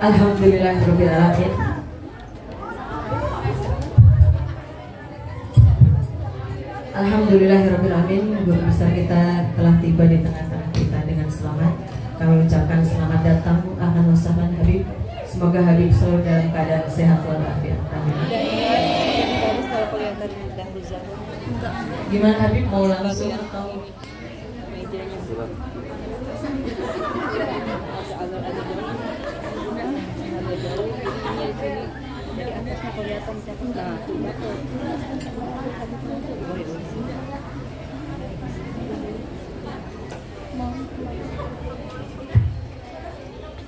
Alhamdulillahirabbil alamin. Alhamdulillahirabbil alamin. Guru besar kita telah tiba di tengah-tengah kita dengan selamat. Kami ucapkan selamat datang akan wassalam Habib. Semoga Habib selalu dalam keadaan sehat walafiat. Amin. Gimana Habib, mau langsung atau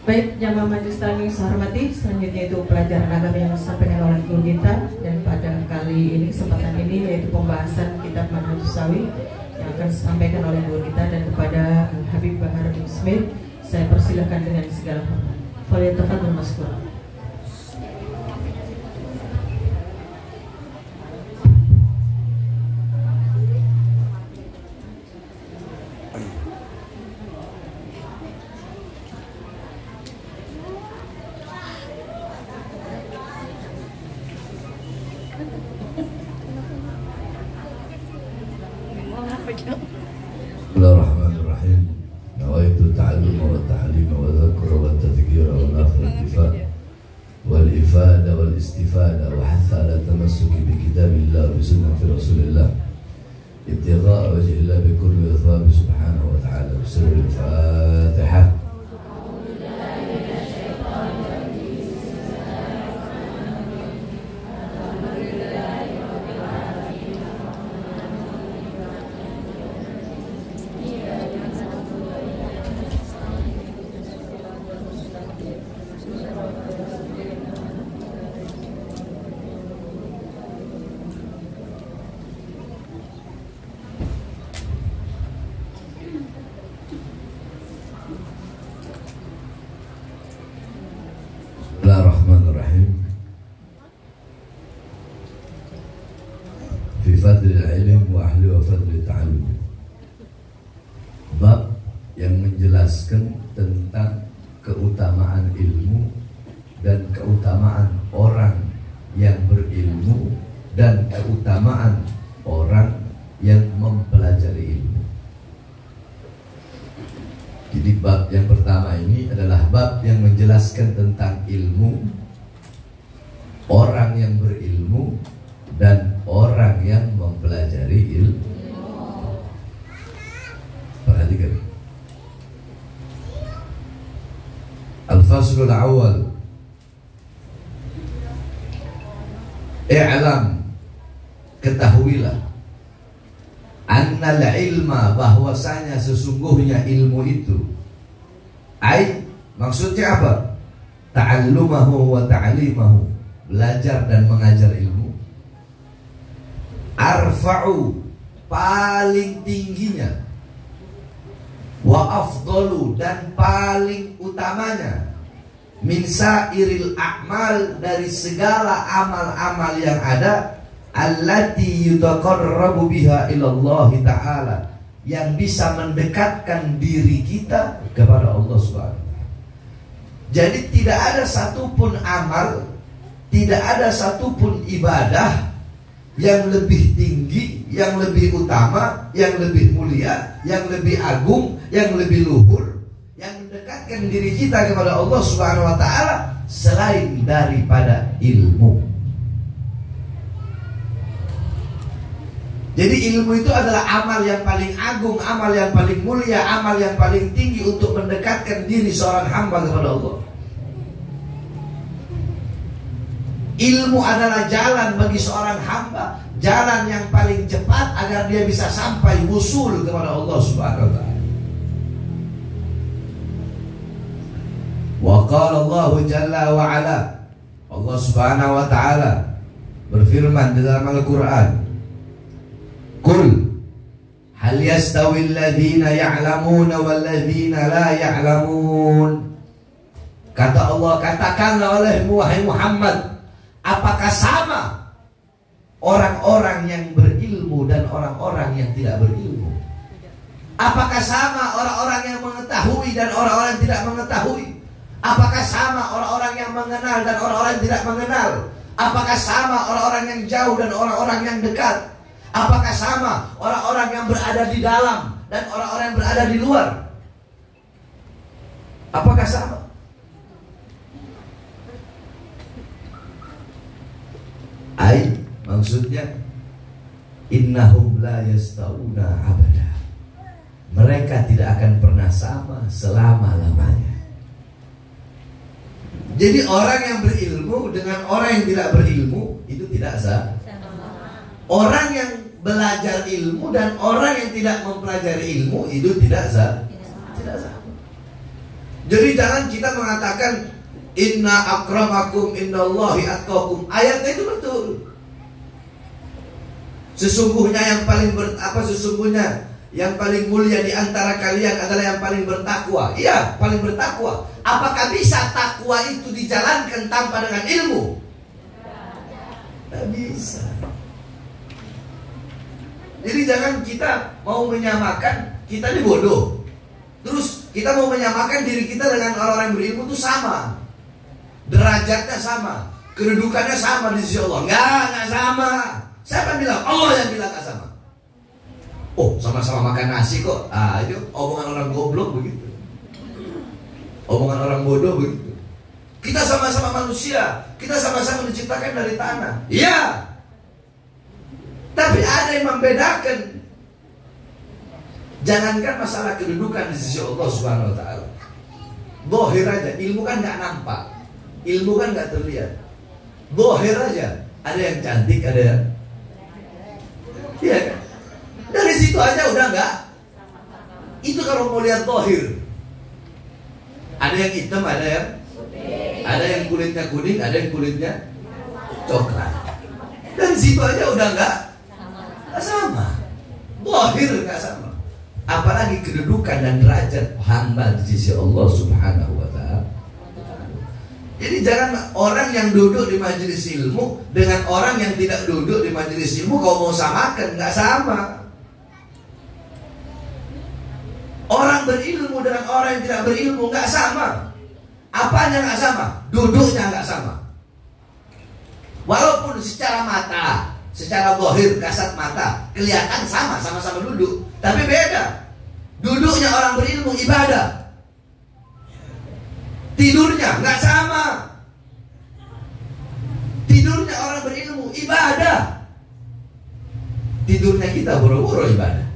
baik, jamaah majelis taklim saya hormati, selanjutnya itu pelajaran agama yang disampaikan oleh guru kita, dan pada kali ini kesempatan ini yaitu pembahasan kitab Manhajus Sawi yang akan disampaikan oleh guru kita, dan kepada Habib Bahar bin Smith saya persilahkan dengan segala hormat. Falyatafadhal mashkura. Bismillahirrahmanirrahim. Nawaitu ta'alluma wa ta'lima wa dhakra wa tadhkira wa nafra intifa wal ifada wal istifada wa hatha ala tamassuki bi kitabillah wa sunnati rasulillah ibtigha'a wajhillah bi kulli thawabi subhanahu wa ta'ala. Bismillahil Fatihah. Bismillahirrahmanirrahim. Fi fadlil ilm wa ahli wa fadlil ta'allum. Bab yang menjelaskan tentang keutamaan ilmu dan keutamaan orang yang berilmu dan keutamaan orang yang mempelajari ilmu. Jadi bab yang pertama ini adalah bab yang menjelaskan tentang ilmu, orang yang berilmu, dan orang yang mempelajari ilmu. Perhatikan. Al-faslul awal. I'lam, ketahuilah, annal ilma, bahwasanya sesungguhnya ilmu itu, maksudnya apa? Ta'allumahu wa ta'limahu, belajar dan mengajar ilmu. Arfa'u, paling tingginya. Wa afdalu, dan paling utamanya. Min sairil a'mal, dari segala amal-amal yang ada. Allati yutaqarrabu biha ilallah ta'ala, yang bisa mendekatkan diri kita kepada Allah SWT. Jadi tidak ada satupun amal, tidak ada satupun ibadah yang lebih tinggi, yang lebih utama, yang lebih mulia, yang lebih agung, yang lebih luhur, yang mendekatkan diri kita kepada Allah SWT selain daripada ilmu. Jadi ilmu itu adalah amal yang paling agung, amal yang paling mulia, amal yang paling tinggi untuk mendekatkan diri seorang hamba kepada Allah. Ilmu adalah jalan bagi seorang hamba, jalan yang paling cepat agar dia bisa sampai wusul kepada Allah Subhanahu wa ta'ala. Wa qala Allah jalla wa ala, Allah Subhanahu wa ta'ala berfirman di dalam Al-Qur'an, Qul hal yastawi alladhina ya'lamuna walladhina la ya'lamun. Kata Allah, katakanlah olehmu wahai Muhammad, apakah sama orang-orang yang berilmu dan orang-orang yang tidak berilmu? Apakah sama orang-orang yang mengetahui dan orang-orang yang tidak mengetahui? Apakah sama orang-orang yang mengenal dan orang-orang yang tidak mengenal? Apakah sama orang-orang yang jauh dan orang-orang yang dekat? Apakah sama orang-orang yang berada di dalam dan orang-orang yang berada di luar? Apakah sama? Maksudnya innahum la yastawuna abada. Mereka tidak akan pernah sama selama-lamanya. Jadi orang yang berilmu dengan orang yang tidak berilmu itu tidak sama. Orang yang belajar ilmu dan orang yang tidak mempelajari ilmu itu tidak sama. Tidak sama. Jadi jangan kita mengatakan inna akramakum indallahi atqakum. Ayatnya itu betul. Sesungguhnya yang paling mulia di antara kalian adalah yang paling bertakwa. Iya, paling bertakwa. Apakah bisa takwa itu dijalankan tanpa dengan ilmu? Tidak bisa. Jadi jangan kita mau menyamakan kita ini bodoh. Terus kita mau menyamakan diri kita dengan orang-orang yang berilmu itu sama. Derajatnya sama, kedudukannya sama di sisi Allah. Enggak sama. Siapa bilang? Allah yang bilang gak sama. Oh, sama-sama makan nasi kok. Itu omongan orang goblok begitu. Omongan orang bodoh begitu. Kita sama-sama manusia. Kita sama-sama diciptakan dari tanah. Iya. Tapi ada yang membedakan. Jangankan masalah kedudukan di sisi Allah Subhanahu wa taala. Zahir aja, ilmu kan gak nampak. Ilmu kan gak terlihat. Zahir aja. Ada yang cantik, ada yang iya kan? Dari situ aja udah enggak. Itu kalau mau lihat zahir. Ada yang hitam, ada yang kulitnya kuning, ada yang kulitnya coklat. Dari situ aja udah enggak sama. Zahir enggak sama. Apalagi kedudukan dan derajat hamba di sisi Allah Subhanahu wa taala. Jadi jangan orang yang duduk di majelis ilmu dengan orang yang tidak duduk di majelis ilmu kau mau samakan, nggak sama. Orang berilmu dengan orang yang tidak berilmu nggak sama. Apanya nggak sama? Duduknya nggak sama. Walaupun secara mata, secara zahir kasat mata kelihatan sama-sama duduk, tapi beda. Duduknya orang berilmu ibadah. Tidurnya nggak sama. Tidurnya orang berilmu ibadah. Tidurnya kita boro-boro ibadah.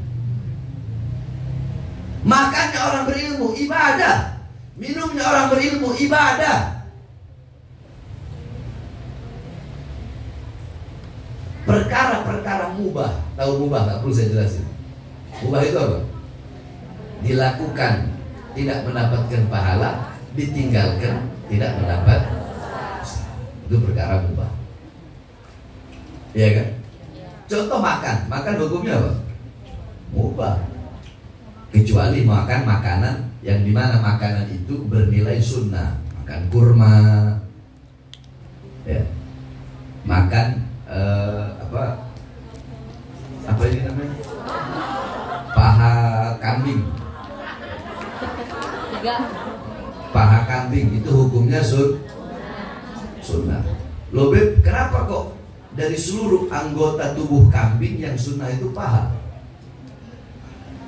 Makannya orang berilmu ibadah. Minumnya orang berilmu ibadah. Perkara-perkara mubah. Tahu mubah nggak perlu saya jelasin. Mubah itu apa? Dilakukan tidak mendapatkan pahala, ditinggalkan tidak mendapat. Itu perkara mubah. Iya kan? Contoh makan hukumnya apa? Mubah. Kecuali makan makanan yang dimana makanan itu bernilai sunnah. Makan kurma, ya. Makan apa ini namanya? Paha kambing. Paha kambing itu hukumnya sunnah. Loh Beb, kenapa kok dari seluruh anggota tubuh kambing yang sunnah itu paha?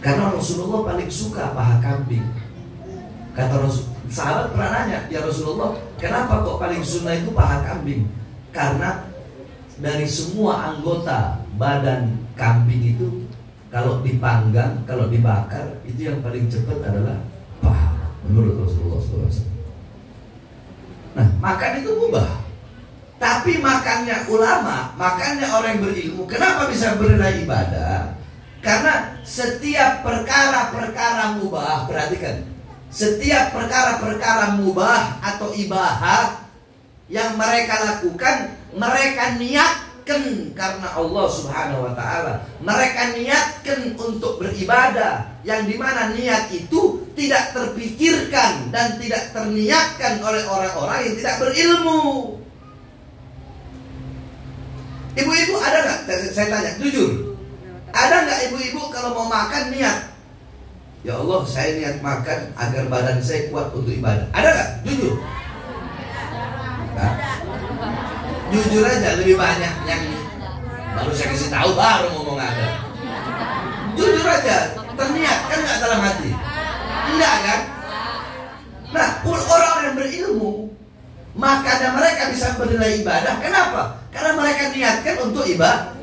Karena Rasulullah paling suka paha kambing. Kata sahabat pernah nanya, ya Rasulullah, kenapa kok paling sunnah itu paha kambing? Karena dari semua anggota badan kambing itu, kalau dipanggang, kalau dibakar, itu yang paling cepat adalah paha. Menurut Rasulullah SAW. Nah, makan itu mubah. Tapi makannya ulama, makannya orang yang berilmu, kenapa bisa bernilai ibadah? Karena setiap perkara-perkara mubah, perhatikan, setiap perkara-perkara mubah atau ibadah yang mereka lakukan, mereka niatkan karena Allah Subhanahu wa taala. Mereka niatkan untuk beribadah, yang dimana niat itu tidak terpikirkan dan tidak terniatkan oleh orang-orang yang tidak berilmu. Ibu-ibu ada nggak? Saya tanya, jujur, ada nggak ibu-ibu kalau mau makan niat? Ya Allah, saya niat makan agar badan saya kuat untuk ibadah. Ada nggak? Jujur. Nah, jujur aja, lebih banyak yang baru saya kasih tahu baru ngomong ada. Jujur aja, terniat kan nggak dalam hati? Enggak kan? Nah, orang yang berilmu maka mereka bisa bernilai ibadah. Kenapa? Karena mereka niatkan untuk ibadah.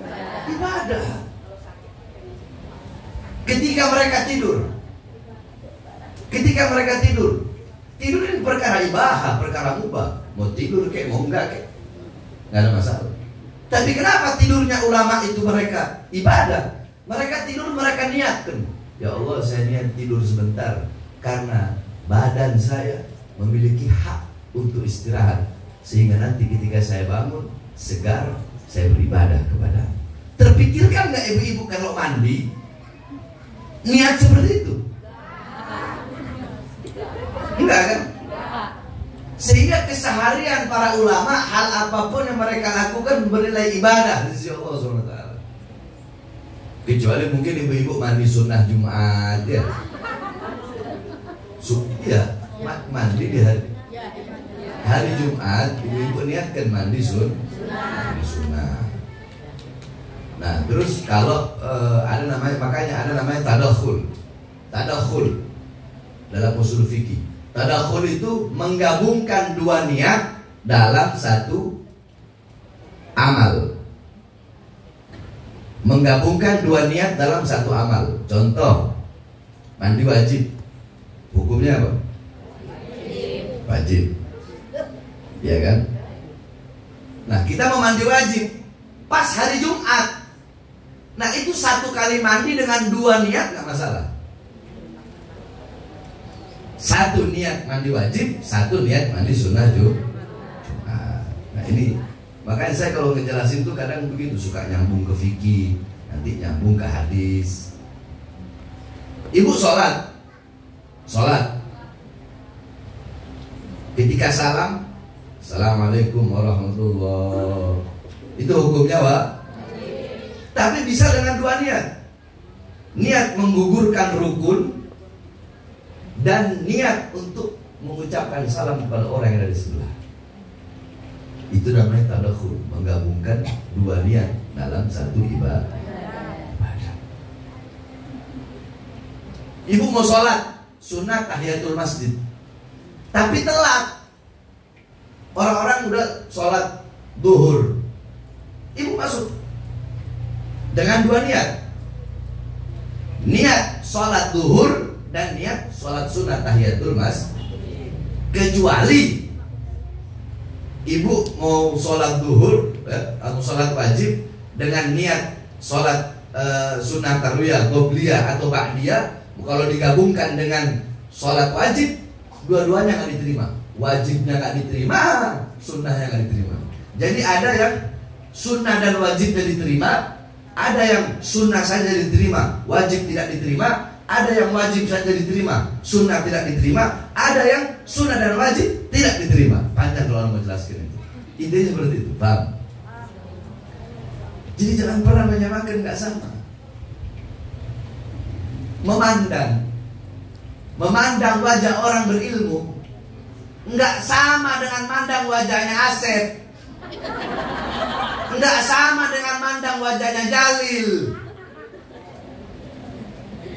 Ketika mereka tidur, tidur ini perkara ibadah, perkara mubah. Mau tidur kayak mau enggak kayak nggak ada masalah. Tapi kenapa tidurnya ulama itu mereka ibadah? Mereka tidur, mereka niatkan, ya Allah, saya niat tidur sebentar karena badan saya memiliki hak untuk istirahat, sehingga nanti ketika saya bangun segar, saya beribadah kepada. Terpikirkan nggak ibu-ibu kalau mandi niat seperti itu? Enggak kan? Sehingga keseharian para ulama, hal apapun yang mereka lakukan bernilai ibadah di sisi Allah SWT. Kecuali mungkin ibu-ibu mandi sunnah Jumat ya. Iya, mandi di hari Jumat, ibu-ibu niatkan mandi sunnah. Nah, terus kalau ada namanya tadakhul dalam usul fikih. Tadakhul itu menggabungkan dua niat dalam satu amal. Menggabungkan dua niat dalam satu amal. Contoh, mandi wajib. Hukumnya apa? Wajib. Ya kan? Nah, kita mau mandi wajib pas hari Jumat. Nah, itu satu kali mandi dengan dua niat nggak masalah. Satu niat mandi wajib, satu niat mandi sunnah Jumat. Nah, ini makanya saya kalau ngejelasin tuh kadang begitu, suka nyambung ke fikih, nanti nyambung ke hadis. Ibu sholat. Ketika salam, Assalamualaikum warahmatullahi. Itu hukumnya Pak. Tapi bisa dengan dua niat. Niat menggugurkan rukun dan niat untuk mengucapkan salam kepada orang yang ada di sebelah. Itu namanya tadakhul, menggabungkan dua niat dalam satu ibadah. Ibu mau sholat sunat tahiyatul masjid, tapi telat. Orang-orang udah sholat duhur, ibu masuk dengan dua niat. Niat sholat duhur dan niat sholat sunat tahiyatul masjid. Kecuali ibu mau sholat duhur atau sholat wajib dengan niat sholat sunat tarwiyah, qobliyah atau ba'diyah. Kalau digabungkan dengan sholat wajib, dua-duanya nggak diterima. Wajibnya nggak diterima, sunnahnya nggak diterima. Jadi ada yang sunnah dan wajibnya diterima, ada yang sunnah saja diterima, wajib tidak diterima. Ada yang wajib saja diterima, sunnah tidak diterima. Ada yang sunnah dan wajib tidak diterima. Panjang kalau mau jelaskan itu. Intinya seperti itu, paham? Jadi jangan pernah menyamakan, nggak sama. Memandang wajah orang berilmu nggak sama dengan mandang wajahnya Asep. Nggak sama dengan mandang wajahnya Jalil.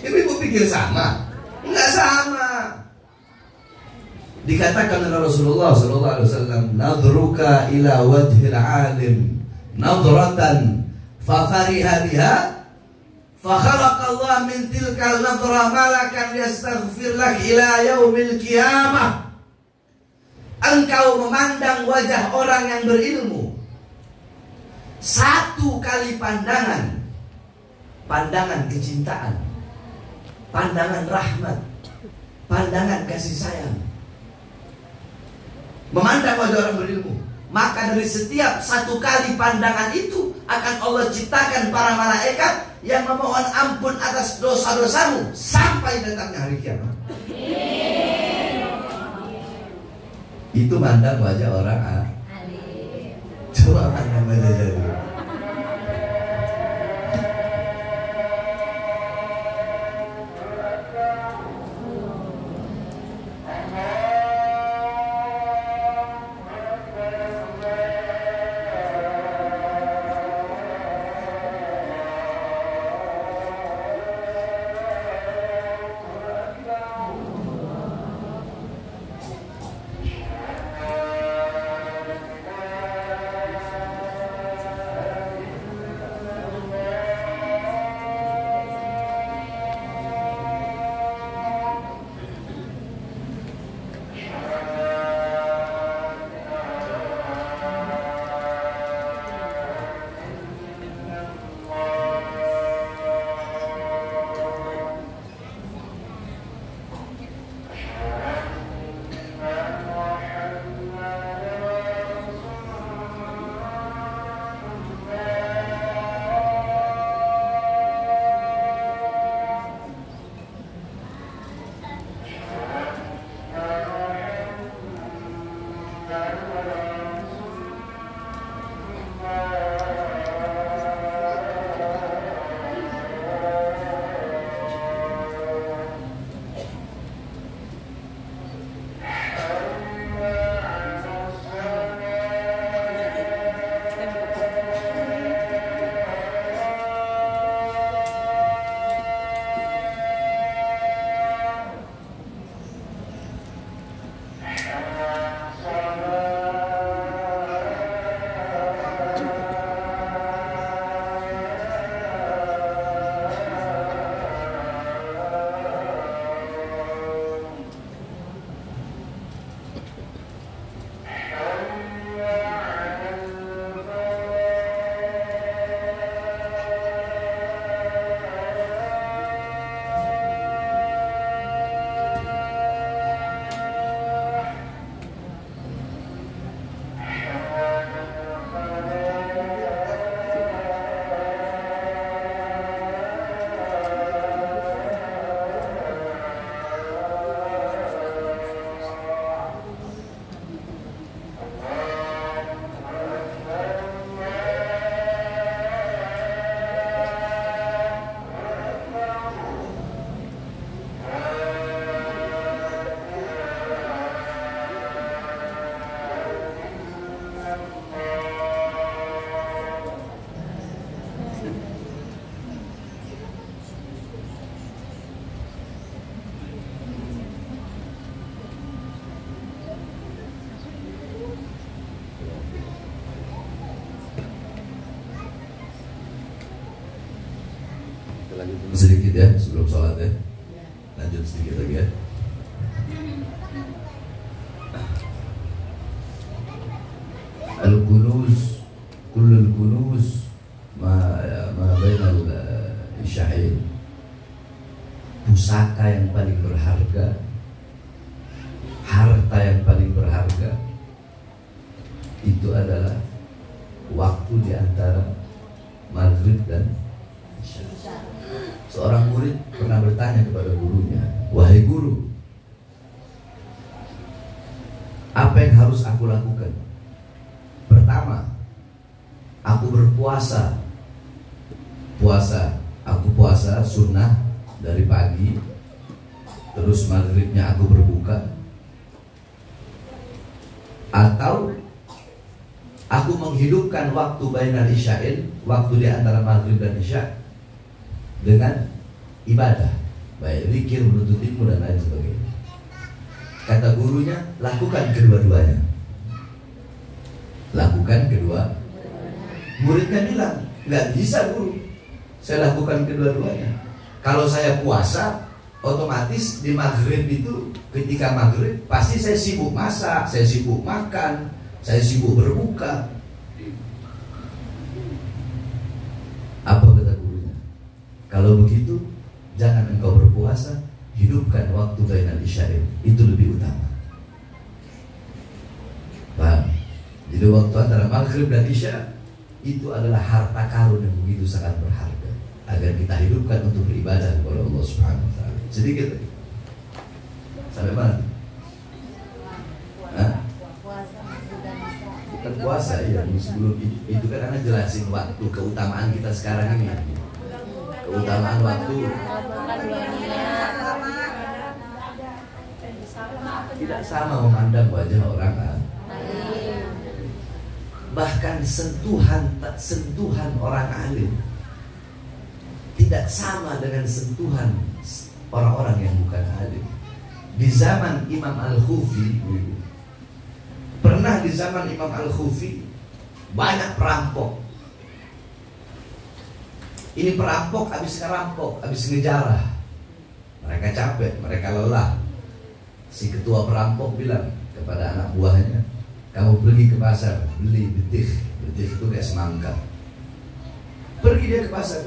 Ibu pikir sama? Enggak sama. Dikatakan oleh Rasulullah SAW, nadruka ila wajhil alim nadratan fa fariha biha fa khalaqallahu min tilkal nadra malakan yastaghfir lak ila yaumil qiyamah. Engkau memandang wajah orang yang berilmu, satu kali pandangan, pandangan kecintaan, pandangan rahmat, pandangan kasih sayang. Memandang wajah orang berilmu, maka dari setiap satu kali pandangan itu akan Allah ciptakan para malaikat yang memohon ampun atas dosa-dosamu sampai datangnya hari kiamat. Itu mandang wajah orang coba pandang wajah jadi. sedikit ya sebelum sholat ya. Lanjut sedikit lagi ya. Al-kunuz, kullul kunuz ma bainal isyahin. Pusaka yang paling berharga, harta yang paling berharga itu adalah waktu di antara maghrib dan isya. Seorang murid pernah bertanya kepada gurunya, "Wahai guru, apa yang harus aku lakukan? Pertama, aku berpuasa. Aku puasa sunnah dari pagi, terus maghribnya aku berbuka. Atau aku menghidupkan waktu bainal isya'in, waktu di antara maghrib dan isya, dengan ibadah, baik zikir, menuntut ilmu dan lain sebagainya." Kata gurunya, lakukan kedua-duanya. Lakukan kedua. Muridnya bilang, nggak bisa guru, saya lakukan kedua-duanya. Kalau saya puasa, otomatis di maghrib itu, ketika maghrib pasti saya sibuk masak, saya sibuk makan, saya sibuk berbuka. Apa kata gurunya? Kalau begitu, jangan engkau berpuasa, hidupkan waktu bainal isya'in, itu lebih utama. Paham? Jadi waktu antara maghrib dan isya itu adalah harta karun yang begitu sangat berharga, agar kita hidupkan untuk beribadah kepada Allah Subhanahu wa taala. Sedikit lagi. Sampai mana? Bukan puasa ya, sebelum itu kan anak jelasin waktu, keutamaan kita sekarang ini. Keutamaan waktu tidak sama memandang wajah orang kan? Bahkan sentuhan orang alim tidak sama dengan sentuhan orang-orang yang bukan alim. Di zaman Imam Al-Khufi, pernah di zaman Imam Al-Khufi banyak perampok. Ini perampok habis ngerampok, habis ngejarah. Mereka capek, mereka lelah. Si ketua perampok bilang kepada anak buahnya, "Kamu pergi ke pasar, beli betik. Betik itu kayak semangka." Pergi dia ke pasar.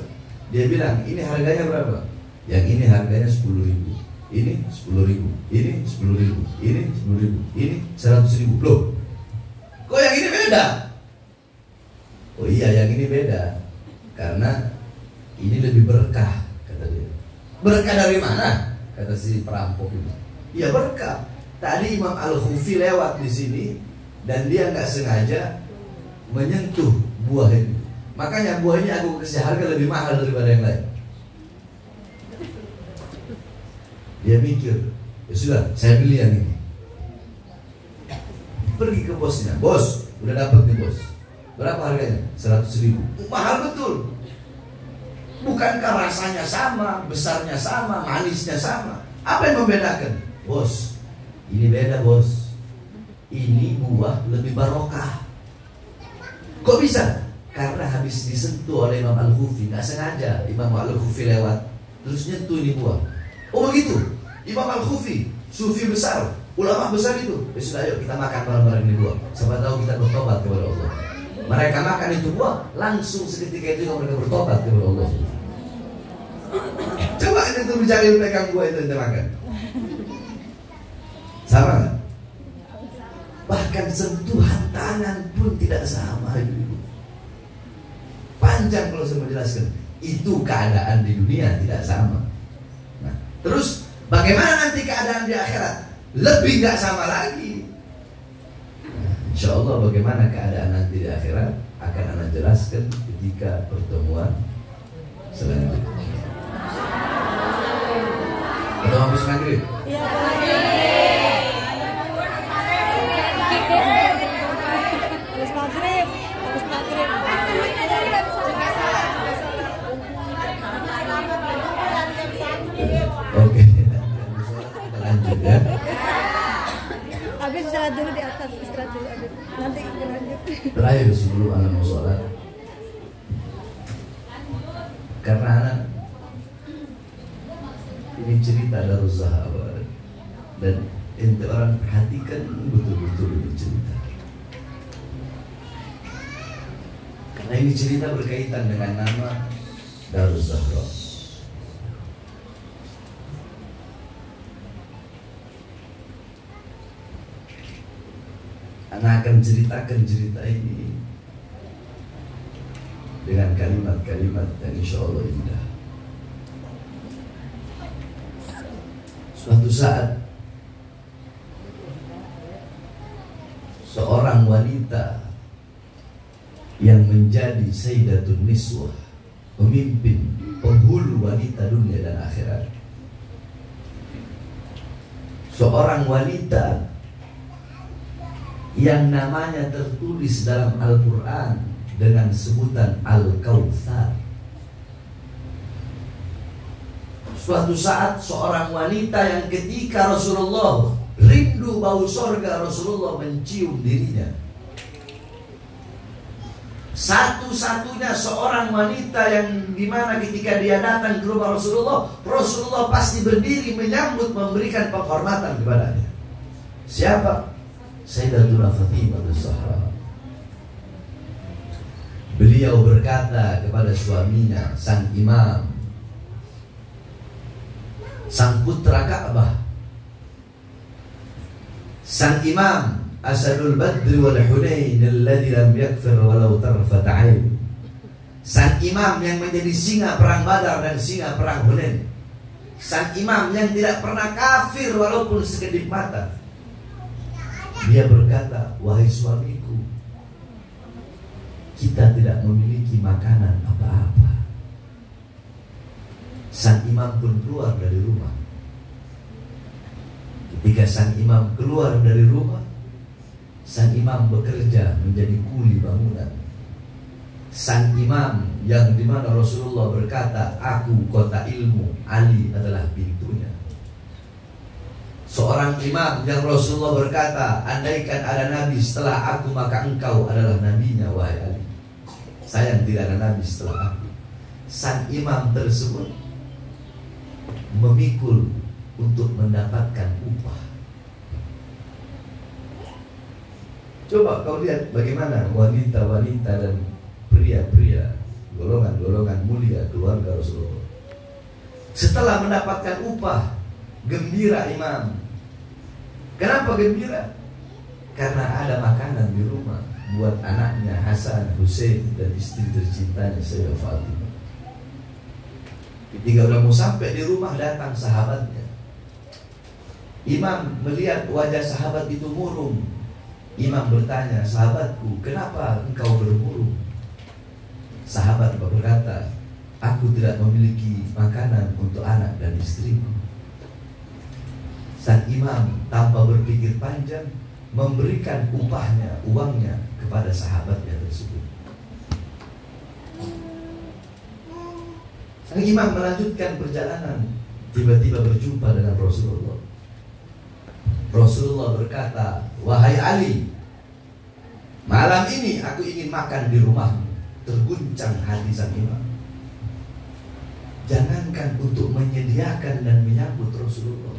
Dia bilang, "Ini harganya berapa?" "Yang ini harganya 10.000. Ini 10.000. Ini 10.000. Ini 10.000. Ini 100.000. Loh, kok yang ini beda?" "Oh iya, yang ini beda. Karena ini lebih berkah," kata dia. "Berkah dari mana?" kata si perampok itu. "Ya berkah. Tadi Imam Al-Khufi lewat di sini dan dia nggak sengaja menyentuh buah ini. Makanya buah ini aku kasih harga lebih mahal daripada yang lain." Dia mikir, ya sudah, saya beli yang ini. Pergi ke bosnya, "Bos, udah dapat nih bos. Berapa harganya?" 100.000. Mahal betul. Bukankah rasanya sama, besarnya sama, manisnya sama? Apa yang membedakan? "Bos, ini beda bos. Ini buah lebih barokah." "Kok bisa?" "Karena habis disentuh oleh Imam Al-Khufi, nggak sengaja Imam Al-Khufi lewat, terus nyentuh ini buah." "Oh begitu." Imam Al-Khufi, sufi besar, ulama besar itu. "Ya sudah, ayo kita makan bareng-bareng ini buah. Siapa tahu kita bertobat kepada Allah." Mereka makan itu buah, langsung seketika itu mereka bertobat kepada Allah. Coba itu mencari pegang buah itu kita makan. Sama gak? Bahkan sentuhan tangan pun tidak sama. Panjang kalau saya menjelaskan. Itu keadaan di dunia tidak sama. Nah, terus bagaimana nanti keadaan di akhirat? Lebih gak sama lagi. Nah, insya Allah bagaimana keadaan nanti di akhirat akan Anda jelaskan ketika pertemuan selanjutnya. Udah habis maghrib? Iya. Oke, lanjut ya. Habis istirahat dulu di atas, istirahat dulu habis. Nanti lanjut. Terakhir sebelum anak mau sholat, karena anak cerita Daruz Zahra, dan ente orang perhatikan betul-betul ini cerita. Karena ini cerita berkaitan dengan nama Daruz Zahra. Anak akan ceritakan cerita ini dengan kalimat-kalimat yang insya Allah indah. Suatu saat seorang wanita yang menjadi Sayyidatun Niswah, pemimpin, penghulu wanita dunia dan akhirat. Seorang wanita yang namanya tertulis dalam Al-Quran dengan sebutan Al-Kautsar. Suatu saat seorang wanita yang ketika Rasulullah rindu bau sorga, Rasulullah mencium dirinya. Satu-satunya seorang wanita yang dimana ketika dia datang ke rumah Rasulullah, Rasulullah pasti berdiri menyambut, memberikan penghormatan kepadanya. Siapa? Sayyidatuna Fatimah Az-Zahra. Beliau berkata kepada suaminya, sang imam, sang putra Ka'bah, sang imam Asadul Badri wal Hunain alladhi lam yakfir walau tarfat 'ain, sang imam yang menjadi singa perang Badar dan singa perang Hunain, sang imam yang tidak pernah kafir walaupun sekedip mata. Dia berkata, wahai suamiku, kita tidak memiliki makanan apa-apa. Sang imam pun keluar dari rumah. Ketika sang imam keluar dari rumah, sang imam bekerja menjadi kuli bangunan. Sang imam yang dimana Rasulullah berkata, aku kota ilmu, Ali adalah pintunya. Seorang imam yang Rasulullah berkata, andaikan ada nabi setelah aku, maka engkau adalah nabinya, wahai Ali. Sayang tidak ada nabi setelah aku. Sang imam tersebut memikul untuk mendapatkan upah. Coba kau lihat bagaimana wanita-wanita dan pria-pria, golongan-golongan mulia keluarga Rasulullah, setelah mendapatkan upah, gembira imam. Kenapa gembira? Karena ada makanan di rumah buat anaknya Hasan, Hussein, dan istri tercintanya Sayyidah Fatimah. Ketika sudah mau sampai di rumah, datang sahabatnya. Imam melihat wajah sahabat itu murung. Imam bertanya, sahabatku, kenapa engkau bermurung? Sahabat berkata, aku tidak memiliki makanan untuk anak dan istriku. Sang imam tanpa berpikir panjang memberikan upahnya, uangnya kepada sahabatnya tersebut. Sang imam melanjutkan perjalanan, tiba-tiba berjumpa dengan Rasulullah. Rasulullah berkata, wahai Ali, malam ini aku ingin makan di rumahmu. Terguncang hati sang imam. Jangankan untuk menyediakan dan menyambut Rasulullah,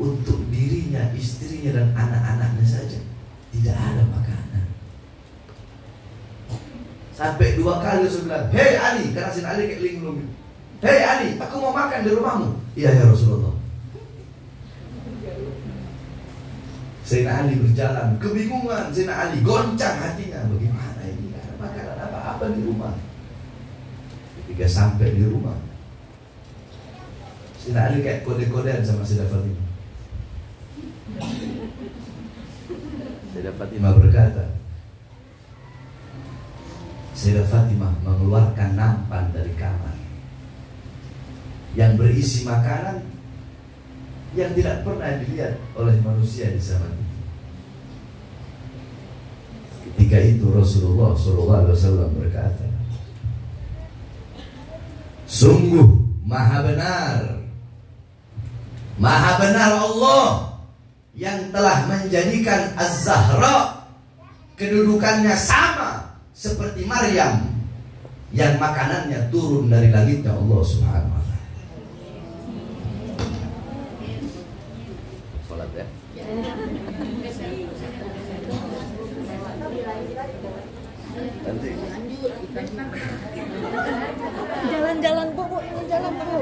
untuk dirinya, istrinya, dan anak-anaknya saja tidak ada makanan. Sampai 2 kali Rasul bilang, hei Ali, karena sin Ali kayak linglung. Hei Ali, aku mau makan di rumahmu. Iya ya Rasulullah. Sayyidina Ali berjalan, kebingungan Sayyidina Ali, goncang hatinya. Bagaimana ini, tidak ada makanan apa-apa di rumah. Ketika sampai di rumah, Sayyidina Ali kayak kode-kodean sama Sayyidah Fatimah. Sayyidah Fatimah berkata, Sayyidah Fatimah mengeluarkan nampan dari kamar yang berisi makanan yang tidak pernah dilihat oleh manusia di zaman itu. Ketika itu Rasulullah SAW berkata, sungguh maha benar Allah yang telah menjadikan Az-Zahra kedudukannya sama seperti Maryam yang makanannya turun dari langitnya Allah Subhanahu wa ta'ala. sholat ya. Nanti Jalan-jalan bu, ini jalan bu.